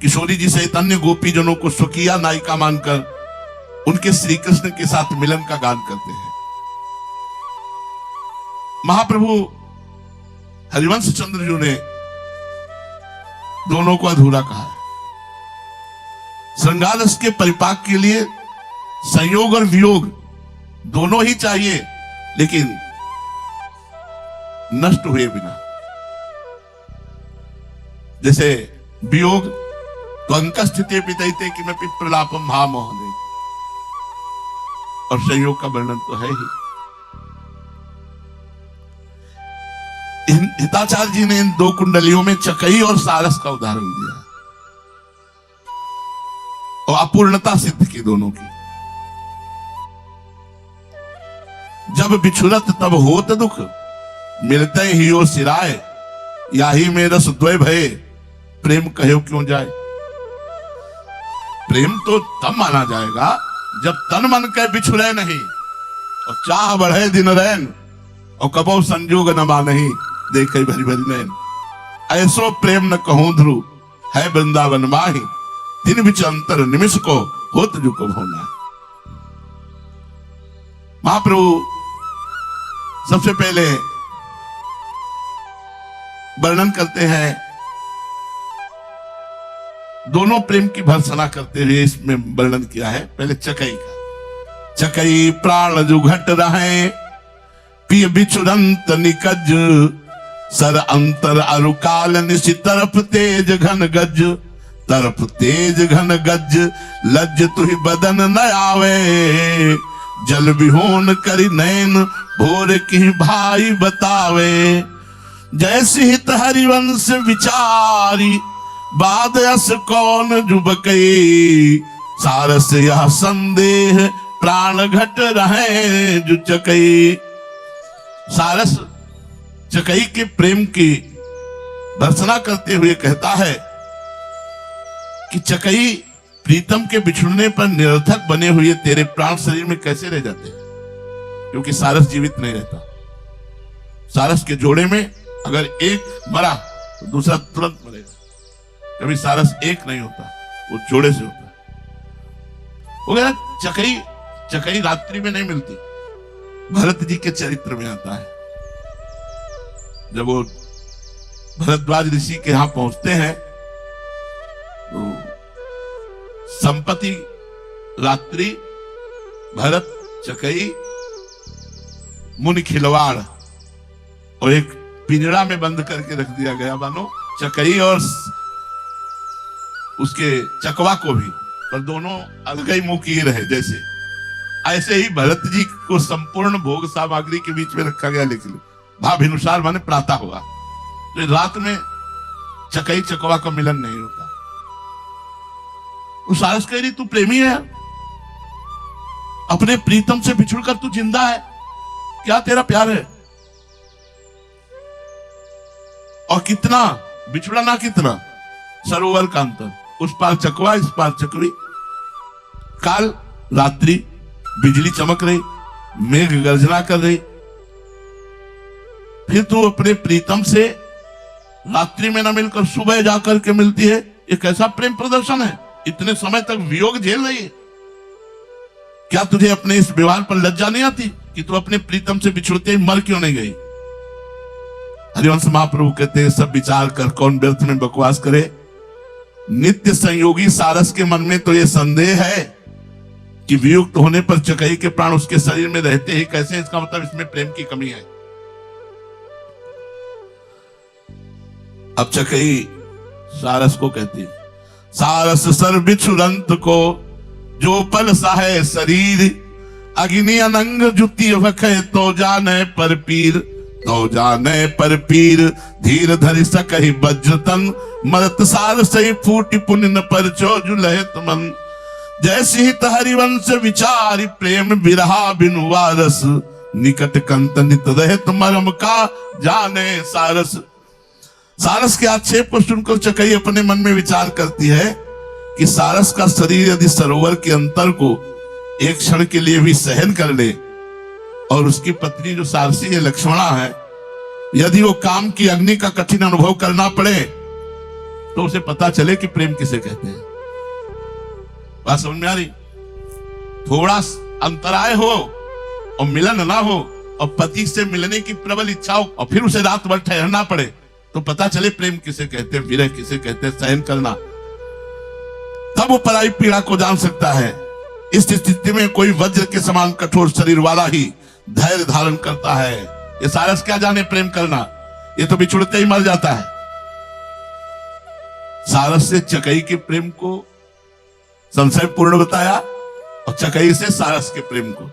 किशोरी जी सहित अन्य गोपीजनों को स्वकीय नायिका मानकर उनके श्री कृष्ण के साथ मिलन का गान करते हैं। महाप्रभु हरिवंश चंद्र जी ने दोनों को अधूरा कहा है। श्रृंगार रस के परिपाक के लिए संयोग और वियोग दोनों ही चाहिए, लेकिन नष्ट हुए बिना। जैसे वियोग तो अंक स्थिति पितैते कि मैं प्रलापम भामोहने, और संयोग का वर्णन तो है ही। हिताचार्य जी ने इन दो कुंडलियों में चकई और सारस का उदाहरण दिया और अपूर्णता सिद्ध की दोनों की। जब बिछुरत तब होत दुख, मिलते ही हो सिराय, या ही में रस द्वय भय, प्रेम कहो क्यों जाए। प्रेम तो तब माना जाएगा जब तन मन के बिछुरे नहीं और चाह बढ़े दिन रैन, और कबो संजोग न मानही देखे भरी भरी नैन। ऐसो प्रेम न कहूं ध्रुव, है वृंदावन माही, दिन बिच अंतर निमिष को होत जो को होना। महाप्रभु सबसे पहले वर्णन करते हैं, दोनों प्रेम की भर्त्सना करते हुए इसमें वर्णन किया है। पहले चकई का, चकई प्राण जो घट रहे, पिय बिछुरंत निकज, सर अंतर अरुकाल निशि तरफ तेज घन गज, तरफ तेज घन गज, लज तुहि बदन न आवे, जल विहोन करि नैन भोर की भाई बतावे। जैसे हित हरिवंश विचारी, बाद अस कौन जुबकई, सारस यह संदेह प्राण घट रहे जो चकई। सारस चकई के प्रेम की भर्त्सना करते हुए कहता है कि चकई प्रीतम के बिछुड़ने पर निरर्थक बने हुए तेरे प्राण शरीर में कैसे रह जाते हैं, क्योंकि सारस जीवित नहीं रहता। सारस के जोड़े में अगर एक मरा तो दूसरा तुरंत मरेगा। कभी सारस एक नहीं होता, वो जोड़े से होता है। वो कहना चकई रात्रि में नहीं मिलती। भरत जी के चरित्र में आता है, जब वो भरद्वाज ऋषि के यहां पहुंचते हैं तो संपत्ति रात्रि भरत चकई मुनि खिलवाड़ और एक पिंजड़ा में बंद करके रख दिया गया, मानो चकई और उसके चकवा को भी, पर दोनों अलग ही मुंह किए रहे। जैसे ऐसे ही भरत जी को संपूर्ण भोग सामग्री के बीच में रखा गया, लेकिन भाव अनुसार माने प्रातः हुआ तो रात में चकई चकवा का मिलन नहीं होता। वो सारस कह रही तू प्रेमी है, अपने प्रीतम से बिछुड़कर तू जिंदा है, क्या तेरा प्यार है? और कितना बिछुड़ा ना, कितना सरोवर का अंतर, उस पार चकवा इस पार चकवी। काल रात्रि बिजली चमक रही, मेघ गर्जना कर रही, फिर तू अपने प्रीतम से रात्रि में न मिलकर सुबह जाकर के मिलती है। ये कैसा प्रेम प्रदर्शन है? इतने समय तक वियोग झेल रही है, क्या तुझे अपने इस व्यवहार पर लज्जा नहीं आती कि तू अपने प्रीतम से बिछुड़ते ही मर क्यों नहीं गई? हरिवंश महाप्रभु कहते हैं सब विचार कर कौन व्यर्थ में बकवास करे। नित्य संयोगी सारस के मन में तो यह संदेह है कि वियुक्त होने पर चकई के प्राण उसके शरीर में रहते ही कैसे, इसका मतलब इसमें प्रेम की कमी है। अब चकई सारस को कहती है, सारस सर बिछुरंत को जो पल साहे शरीर, अग्नि अनंग जुति वखे तो जाने पर पीर, तो जाने पर पीर धीर धरि सकहि वज्रतन, मरत सार सही फूटि पुनि न परचो जुलहित मन। जैसी हित हरिवंश विचारि प्रेम विरहा बिनु वारस, निकट कंत नित रहत मरम का जाने सारस। सारस के आक्षेप को सुनकर चकई अपने मन में विचार करती है कि सारस का शरीर यदि सरोवर के अंतर को एक क्षण के लिए भी सहन कर ले, और उसकी पत्नी जो सारसी है लक्ष्मणा है, यदि वो काम की अग्नि का कठिन अनुभव करना पड़े तो उसे पता चले कि प्रेम किसे कहते हैं। बात समझ में आ रही? थोड़ा अंतराय हो और मिलन ना हो और पति से मिलने की प्रबल इच्छा हो और फिर उसे रात भर ठहरना पड़े तो पता चले प्रेम किसे कहते हैं, विरह किसे कहते हैं, सहन करना, तब वो पराई पीड़ा को जान सकता है। इस स्थिति में कोई वज्र के समान कठोर शरीर वाला ही धैर्य धारण करता है। ये सारस क्या जाने प्रेम करना, ये तो बिछुड़ते ही मर जाता है। सारस से चकई के प्रेम को संशय पूर्ण बताया और चकई से सारस के प्रेम को।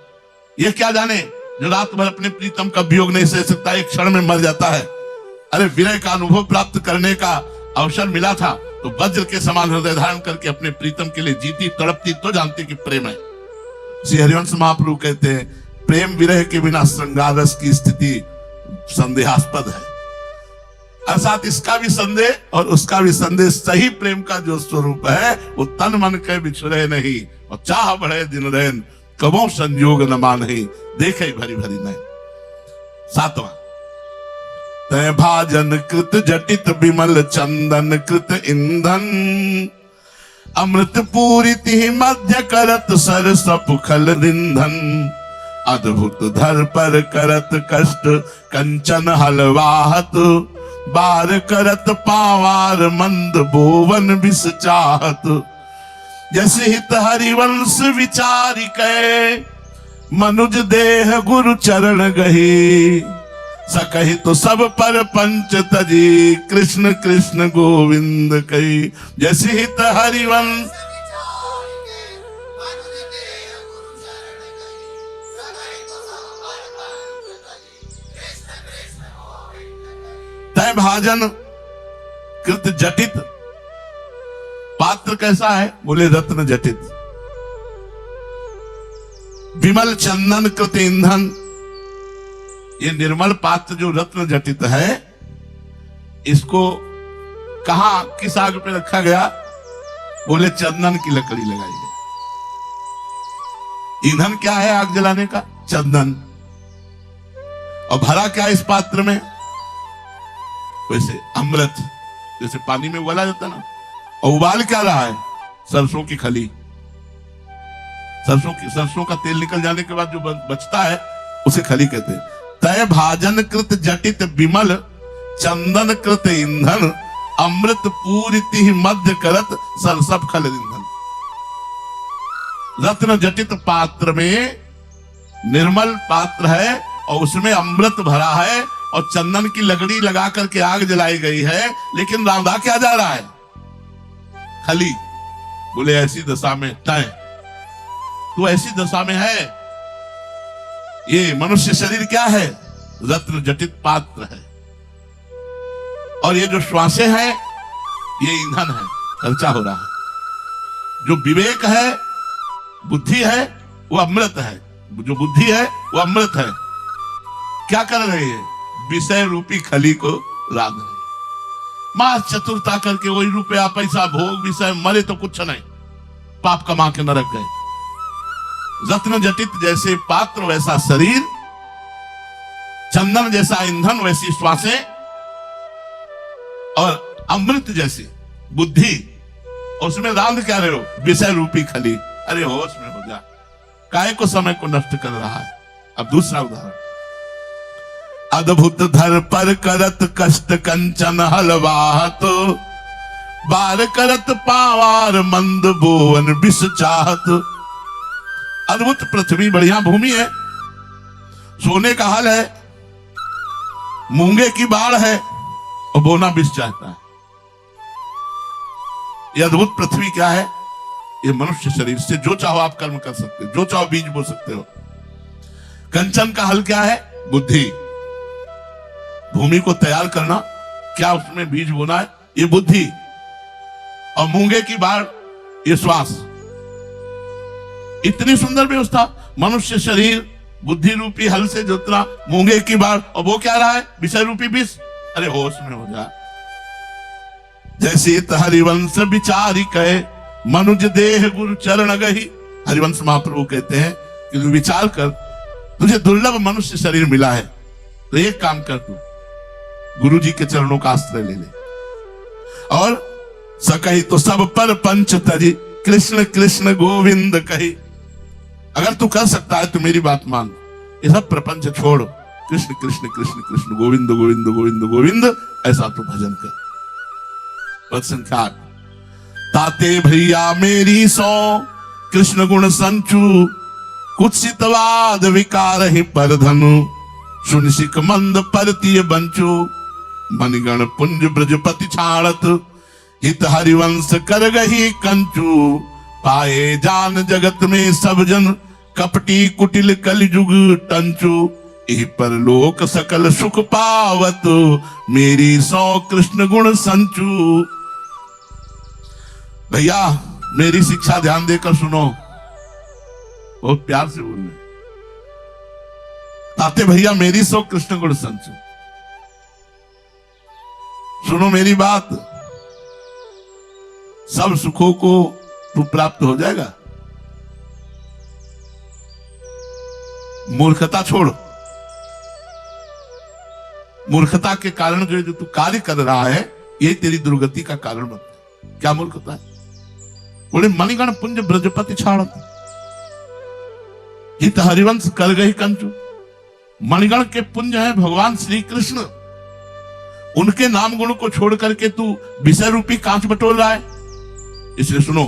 ये क्या जाने जो रात भर अपने प्रीतम का वियोग नहीं सह सकता, एक क्षण में मर जाता है। अरे विरह का अनुभव प्राप्त करने का अवसर मिला था तो वज्र के समान हृदय धारण करके अपने प्रीतम के लिए जीती तड़पती तो जानती कि प्रेम है। श्री हरिवंश महाप्रभु कहते हैं प्रेम विरह के बिना श्रृंगार रस की स्थिति संदेहास्पद है। अर्थात इसका भी संदेह और उसका भी संदेह, सही प्रेम का जो स्वरूप है वो तन मन के बिछुड़े नहीं और चाह बढ़े दिन रैन, कबो संयोग न मानहि देखे भरी भरी नहीं। सातवां, तय भाजन कृत जटित विमल चंदन कृत ईंधन, अमृत पूरिति मध्य करत सर सपुखल रिंधन, अद्भुत धर पर करत कष्ट कंचन हलवाहत, बार करत पावार मंद बोवन विष चाहत, जैसे हित हरिवंश विचारि कै, मनुज देह गुरु चरण गही, सकहि तो सब पर पंच तजी, कृष्ण कृष्ण गोविंद कही। जैसे हित हरिवंश तय भाजन कृत जटित, पात्र कैसा है? बोले रत्न जटित। विमल चंदन कृत ईंधन, ये निर्मल पात्र जो रत्न जटित है, इसको कहां किस आग पे रखा गया? बोले चंदन की लकड़ी लगाई है। ईंधन क्या है आग जलाने का? चंदन। और भरा क्या इस पात्र में? वैसे अमृत, जैसे पानी में उबाला जाता ना। और उबाल क्या रहा है? सरसों की खली। सरसों का तेल निकल जाने के बाद जो बचता है उसे खली कहते हैं। तय भाजन कृत जटित विमल चंदन कृत ईंधन, अमृत पूरिति मध्य करत सरसप खल ईंधन। रत्न जटित पात्र में निर्मल पात्र है और उसमें अमृत भरा है और चंदन की लकड़ी लगा करके आग जलाई गई है, लेकिन रांधा क्या जा रहा है? खली। बोले ऐसी दशा में तय, तू ऐसी दशा में है। ये मनुष्य शरीर क्या है? रत्न जटित पात्र है। और ये जो श्वासें हैं ये ईंधन है, चर्चा हो रहा है। जो विवेक है, बुद्धि है, वो अमृत है। जो बुद्धि है वो अमृत है। क्या कर रही है? विषय रूपी खली को राग रही। मां चतुरता करके वही रुपया पैसा भोग विषय, मरे तो कुछ नहीं, पाप कमा के नरक गए। रत्न जटित जैसे पात्र वैसा शरीर, चंदन जैसा ईंधन वैसी श्वासें, और अमृत जैसी बुद्धि, उसमें रांध क्या रहे हो? विषय रूपी खली। अरे होश में हो जा, काय को समय को नष्ट कर रहा है। अब दूसरा उदाहरण, अद्भुत धर पर करत कष्ट कंचन हलवाहत, बार करत पावार मंद बोवन विष चाहत। अद्भुत पृथ्वी, बढ़िया भूमि है, सोने का हल है, मूंगे की बाढ़ है, और बोना विष चाहता है। यह अद्भुत पृथ्वी क्या है? ये मनुष्य शरीर से जो चाहो आप कर्म कर सकते हो, जो चाहो बीज बो सकते हो। कंचन का हल क्या है? बुद्धि। भूमि को तैयार करना, क्या उसमें बीज बोना है, ये बुद्धि। और मूंगे की बाढ़, ये श्वास। इतनी सुंदर व्यवस्था, मनुष्य शरीर बुद्धि रूपी हल से जोतना, मूंगे की बाढ़, और वो क्या रहा है? विषय रूपी विष। अरे होश में हो जा। जैसे हरिवंश विचारी कहे, मनुज देह गुरु चरण गही। हरिवंश महाप्रभु कहते हैं कि तू विचार कर, तुझे दुर्लभ मनुष्य शरीर मिला है, तो एक काम कर, तू गुरु जी के चरणों का आश्रय ले ले। और सकही तो सब पर पंच तजी, कृष्ण कृष्ण गोविंद कही। अगर तू कर सकता है तो मेरी बात मान, ये सब प्रपंच छोड़, कृष्ण कृष्ण कृष्ण कृष्ण गोविंद गोविंद गोविंद गोविंद, ऐसा तू भजन कर। संख्या ताते भैया मेरी सो, कृष्ण गुण संचू, कुत्सितवाद विकार ही पर धनु, सुनिशिक मंद परतीय बंचू, मणिगण पुंज ब्रजपति छाड़त, हित हरिवंश कर गही कंचू। पाए जान जगत में सब जन, कपटी कुटिल कलयुग टंचू। इह पर लोक सकल सुख पावत, मेरी सौ कृष्ण गुण संचू। भैया मेरी शिक्षा ध्यान देकर सुनो, बहुत प्यार से बोल रहे। ताते भैया मेरी सौ कृष्ण गुण संचू, सुनो मेरी बात, सब सुखों को तू प्राप्त हो जाएगा। मूर्खता छोड़, मूर्खता के कारण जो तू कार्य कर रहा है, यही तेरी दुर्गति का कारण बनता है। क्या मूर्खता है? बोले मणिगण पुंज ब्रजपति छाड़त, हित हरिवंश कर गई कंचू। मणिगण के पुंज है भगवान श्री कृष्ण, उनके नाम गुण को छोड़ करके तू विषय रूपी कांच बटोर रहा है। इसलिए सुनो,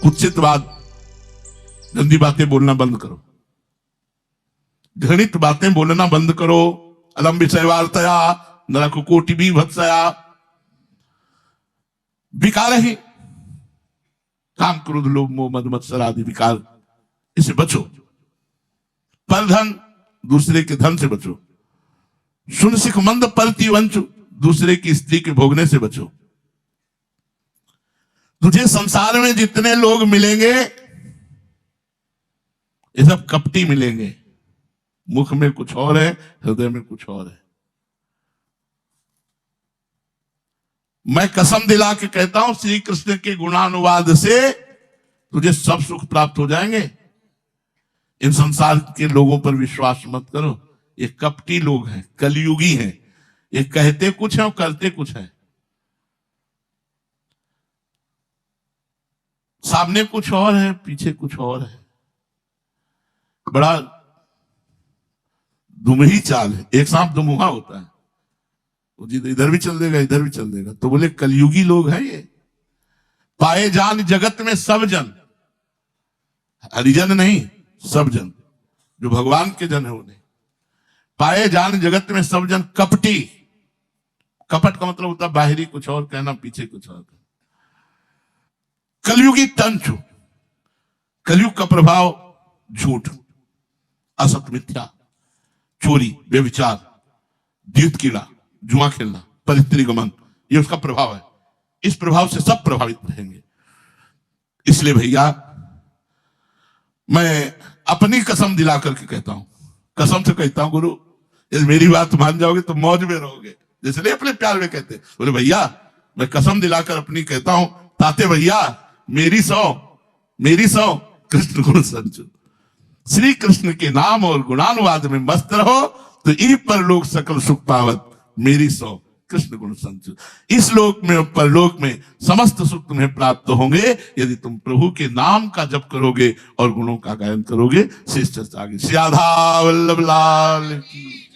कुत्सित बात, गंदी बातें बोलना बंद करो, घृणित बातें बोलना बंद करो। अलम विषय वार्तया नरक कोटि भी भत्सया, विकार ही काम क्रोध लोभ मोह मद मत्सर आदि विकार, इससे बचो। परधन, दूसरे के धन से बचो। सुन सिख मंद परती वंचु, दूसरे की स्त्री के भोगने से बचो। तुझे संसार में जितने लोग मिलेंगे, ये सब कपटी मिलेंगे। मुख में कुछ और है, हृदय में कुछ और है। मैं कसम दिला के कहता हूं, श्री कृष्ण के गुणानुवाद से तुझे सब सुख प्राप्त हो जाएंगे। इन संसार के लोगों पर विश्वास मत करो, ये कपटी लोग हैं, कलयुगी हैं। ये कहते कुछ है और करते कुछ है। सामने कुछ और है, पीछे कुछ और है। बड़ा दुमही चाल है। एक सांप दुमुहा होता है, वो जी इधर भी चल देगा, इधर भी चल देगा। तो बोले कलयुगी लोग हैं ये। पाए जान जगत में सब जन, हरिजन नहीं, सब जन, जो भगवान के जन है उन्हें। पाए जान जगत में सब जन कपटी। कपट का मतलब होता है बाहरी कुछ और कहना, पीछे कुछ और कहना। कलयुगी तंचु, कलयुग का प्रभाव झूठ, असत, मिथ्या, चोरी, व्यभिचार, द्यूत कीड़ा, जुआ खेलना, परिस्त्री गमन, ये उसका प्रभाव है। इस प्रभाव से सब प्रभावित रहेंगे। इसलिए भैया मैं अपनी कसम दिला करके कहता हूं, कसम से कहता हूं गुरु, यदि मेरी बात मान जाओगे तो मौज में रहोगे। जैसे नहीं अपने प्यार में कहते, बोले भैया मैं कसम दिलाकर अपनी कहता हूं, ताते भैया मेरी सौ कृष्ण गुण संचु। श्री कृष्ण के नाम और गुणानुवाद में मस्त रहो तो ई परलोक सकल सुख पावत, मेरी 100 कृष्ण गुण संचु। इस लोक में और परलोक में समस्त सुख तुम्हें प्राप्त होंगे यदि तुम प्रभु के नाम का जप करोगे और गुणों का गायन करोगे। श्रेष्ठ आगे श्री राधा वल्लभ लाल की।